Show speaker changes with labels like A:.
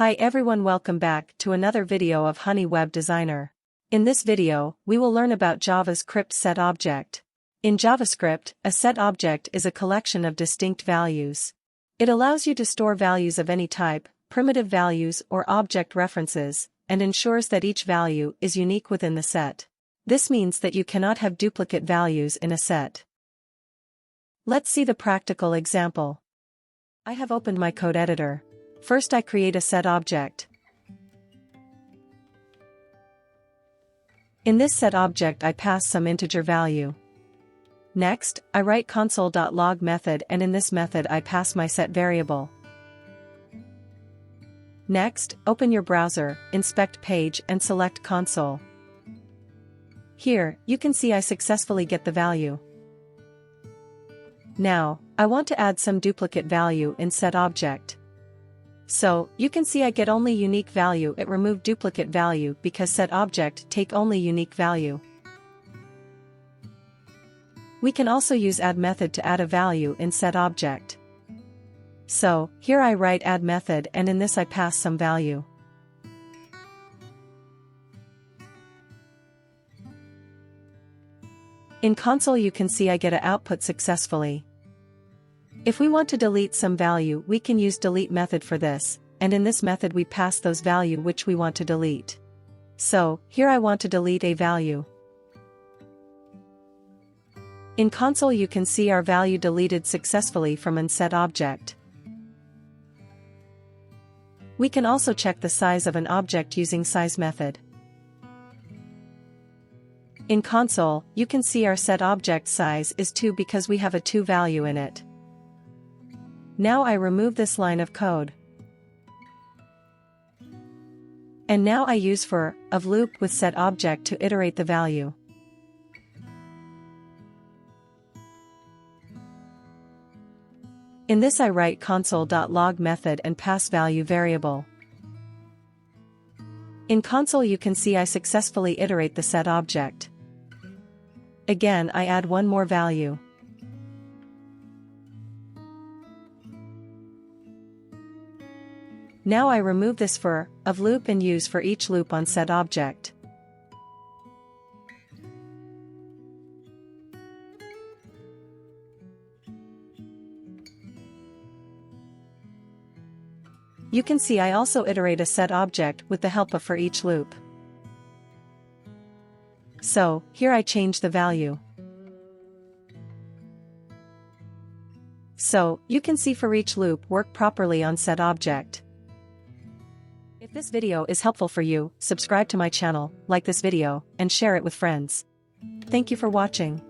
A: Hi everyone, welcome back to another video of Honey Web Designer. In this video, we will learn about JavaScript set object. In JavaScript, a set object is a collection of distinct values. It allows you to store values of any type, primitive values or object references, and ensures that each value is unique within the set. This means that you cannot have duplicate values in a set. Let's see the practical example. I have opened my code editor. First I create a set object. In this set object I pass some integer value. Next, I write console.log method, and in this method I pass my set variable. Next, open your browser, inspect page and select console. Here, you can see I successfully get the value. Now, I want to add some duplicate value in set object. So, you can see I get only unique value. It removed duplicate value because set object take only unique value. We can also use add method to add a value in set object. So, here I write add method, and in this I pass some value. In console you can see I get a output successfully. If we want to delete some value, we can use delete method for this, and in this method we pass those value which we want to delete. So, here I want to delete a value. In console you can see our value deleted successfully from an set object. We can also check the size of an object using size method. In console, you can see our set object size is 2 because we have a 2 value in it. Now I remove this line of code. And now I use for of loop with set object to iterate the value. In this I write console.log method and pass value variable. In console you can see I successfully iterate the set object. Again I add one more value. Now I remove this for of loop and use for each loop on set object. You can see I also iterate a set object with the help of for each loop. So, here I change the value. So, you can see for each loop work properly on set object. If this video is helpful for you, subscribe to my channel, like this video, and share it with friends. Thank you for watching.